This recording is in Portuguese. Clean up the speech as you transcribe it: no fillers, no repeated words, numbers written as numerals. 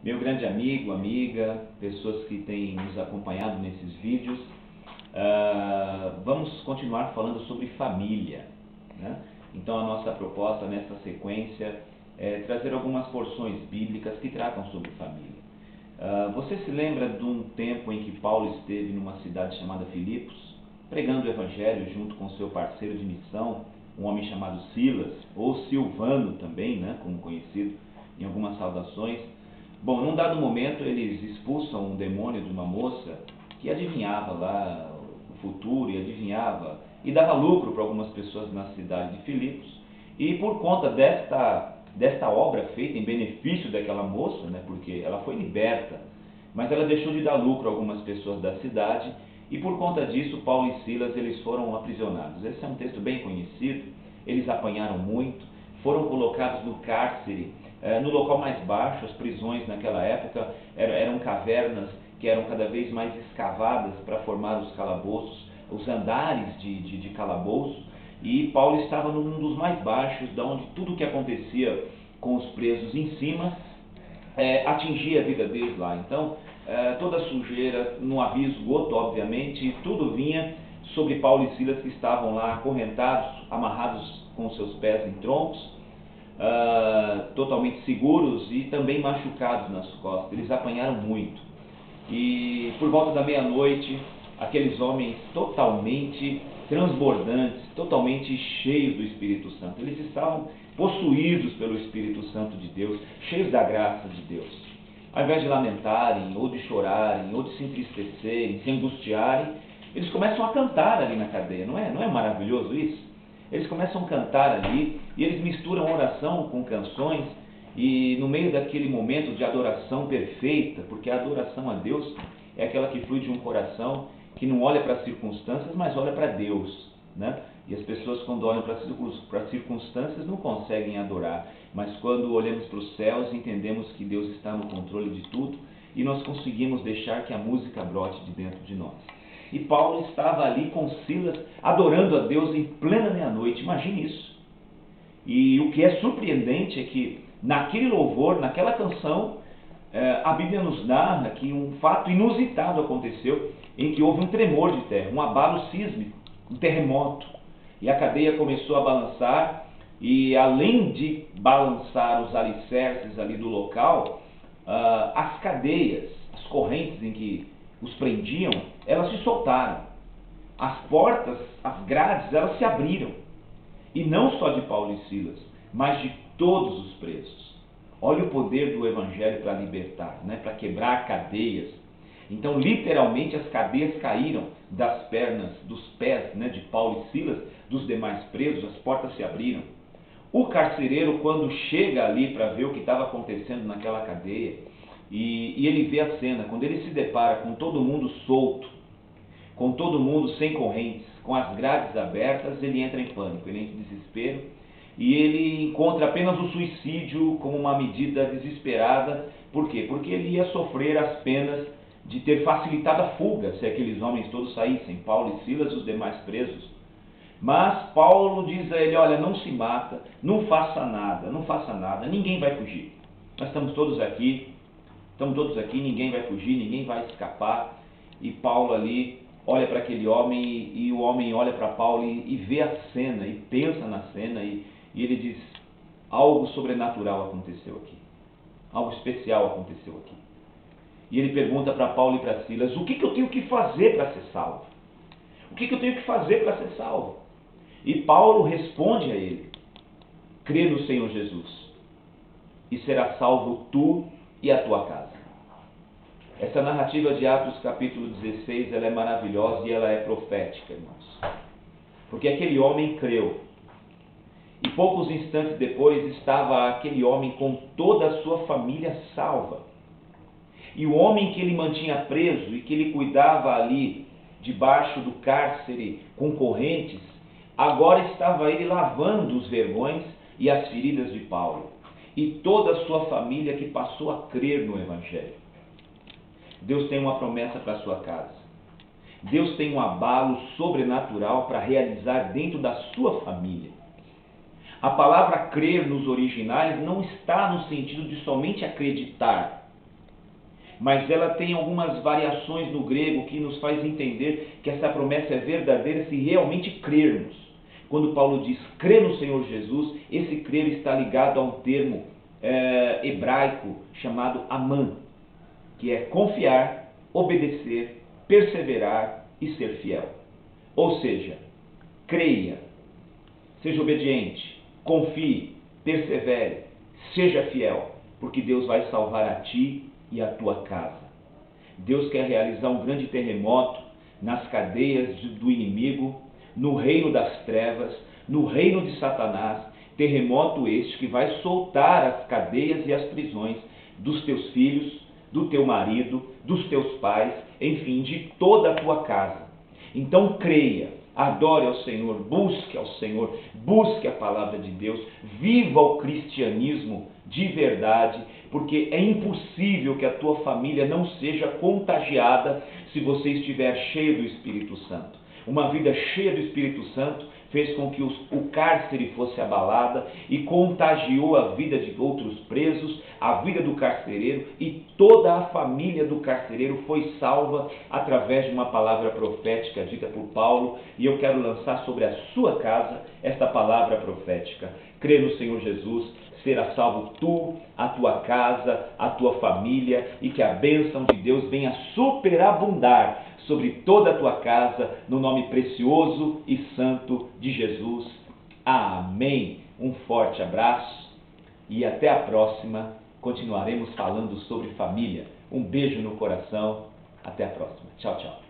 Meu grande amigo, amiga, pessoas que têm nos acompanhado nesses vídeos, vamos continuar falando sobre família, né? Então a nossa proposta nessa sequência é trazer algumas porções bíblicas que tratam sobre família. Você se lembra de um tempo em que Paulo esteve numa cidade chamada Filipos, pregando o Evangelho junto com seu parceiro de missão, um homem chamado Silas, ou Silvano também, né, como conhecido em algumas saudações. Bom, num dado momento eles expulsam um demônio de uma moça que adivinhava lá o futuro e adivinhava e dava lucro para algumas pessoas na cidade de Filipos. E por conta desta obra feita em benefício daquela moça, né, porque ela foi liberta, mas ela deixou de dar lucro a algumas pessoas da cidade, e por conta disso Paulo e Silas eles foram aprisionados. Esse é um texto bem conhecido. Eles apanharam muito, foram colocados no cárcere, no local mais baixo. As prisões naquela época eram cavernas que eram cada vez mais escavadas para formar os calabouços, os andares de calabouço, e Paulo estava num dos mais baixos, da onde tudo o que acontecia com os presos em cima atingia a vida deles lá. Então toda a sujeira, no aviso esgoto, obviamente, tudo vinha sobre Paulo e Silas, que estavam lá acorrentados, amarrados com seus pés em troncos, totalmente seguros e também machucados nas costas. Eles apanharam muito. E por volta da meia-noite, aqueles homens totalmente transbordantes, totalmente cheios do Espírito Santo, eles estavam possuídos pelo Espírito Santo de Deus, cheios da graça de Deus. Ao invés de lamentarem, ou de chorarem, ou de se entristecerem, se angustiarem, eles começam a cantar ali na cadeia. Não é maravilhoso isso? Eles começam a cantar ali, e eles misturam oração com canções, e no meio daquele momento de adoração perfeita, porque a adoração a Deus é aquela que flui de um coração que não olha para as circunstâncias, mas olha para Deus, né? E as pessoas, quando olham para as circunstâncias, não conseguem adorar, mas quando olhamos para os céus, entendemos que Deus está no controle de tudo, e nós conseguimos deixar que a música brote de dentro de nós. E Paulo estava ali com Silas, adorando a Deus em plena meia-noite. Imagine isso. E o que é surpreendente é que naquele louvor, naquela canção, a Bíblia nos narra que um fato inusitado aconteceu, em que houve um tremor de terra, um abalo sísmico, um terremoto. E a cadeia começou a balançar, e além de balançar os alicerces ali do local, as cadeias, as correntes em que os prendiam, elas se soltaram. As portas, as grades, elas se abriram. E não só de Paulo e Silas, mas de todos os presos. Olha o poder do Evangelho para libertar, né? Para quebrar cadeias. Então, literalmente, as cadeias caíram das pernas, dos pés, né, de Paulo e Silas, dos demais presos, as portas se abriram. O carcereiro, quando chega ali para ver o que estava acontecendo naquela cadeia, e ele vê a cena, quando ele se depara com todo mundo solto, com todo mundo sem correntes, com as grades abertas, ele entra em pânico, ele entra em desespero, e ele encontra apenas o suicídio como uma medida desesperada. Por quê? Porque ele ia sofrer as penas de ter facilitado a fuga, se aqueles homens todos saíssem, Paulo e Silas e os demais presos. Mas Paulo diz a ele: olha, não se mata, não faça nada, ninguém vai fugir. Nós estamos todos aqui, ninguém vai fugir, ninguém vai escapar. E Paulo ali olha para aquele homem, e o homem olha para Paulo e vê a cena, e pensa na cena, e ele diz: algo sobrenatural aconteceu aqui, algo especial aconteceu aqui. E ele pergunta para Paulo e para Silas: o que eu tenho que fazer para ser salvo? O que eu tenho que fazer para ser salvo? E Paulo responde a ele: crê no Senhor Jesus, e serás salvo tu e a tua casa. Essa narrativa de Atos capítulo 16, ela é maravilhosa e ela é profética, irmãos. Porque aquele homem creu. E poucos instantes depois estava aquele homem com toda a sua família salva. E o homem que ele mantinha preso e que ele cuidava ali debaixo do cárcere com correntes, agora estava ele lavando os vergões e as feridas de Paulo. E toda a sua família que passou a crer no Evangelho. Deus tem uma promessa para a sua casa. Deus tem um abalo sobrenatural para realizar dentro da sua família. A palavra crer nos originais não está no sentido de somente acreditar, mas ela tem algumas variações no grego que nos faz entender que essa promessa é verdadeira se realmente crermos. Quando Paulo diz crer no Senhor Jesus, esse crer está ligado a um termo hebraico chamado amã, que é confiar, obedecer, perseverar e ser fiel. Ou seja, creia, seja obediente, confie, persevere, seja fiel, porque Deus vai salvar a ti e a tua casa. Deus quer realizar um grande terremoto nas cadeias do inimigo, no reino das trevas, no reino de Satanás, terremoto este que vai soltar as cadeias e as prisões dos teus filhos, do teu marido, dos teus pais, enfim, de toda a tua casa. Então creia, adore ao Senhor, busque ao Senhor, busque a palavra de Deus, viva o cristianismo de verdade, porque é impossível que a tua família não seja contagiada se você estiver cheio do Espírito Santo. Uma vida cheia do Espírito Santo fez com que o cárcere fosse abalada e contagiou a vida de outros presos, a vida do carcereiro, e toda a família do carcereiro foi salva através de uma palavra profética dita por Paulo, e eu quero lançar sobre a sua casa esta palavra profética. Crê no Senhor Jesus, será salvo tu, a tua casa, a tua família, e que a bênção de Deus venha superabundar sobre toda a tua casa, no nome precioso e santo de Jesus. Amém. Um forte abraço e até a próxima. Continuaremos falando sobre família. Um beijo no coração. Até a próxima. Tchau, tchau.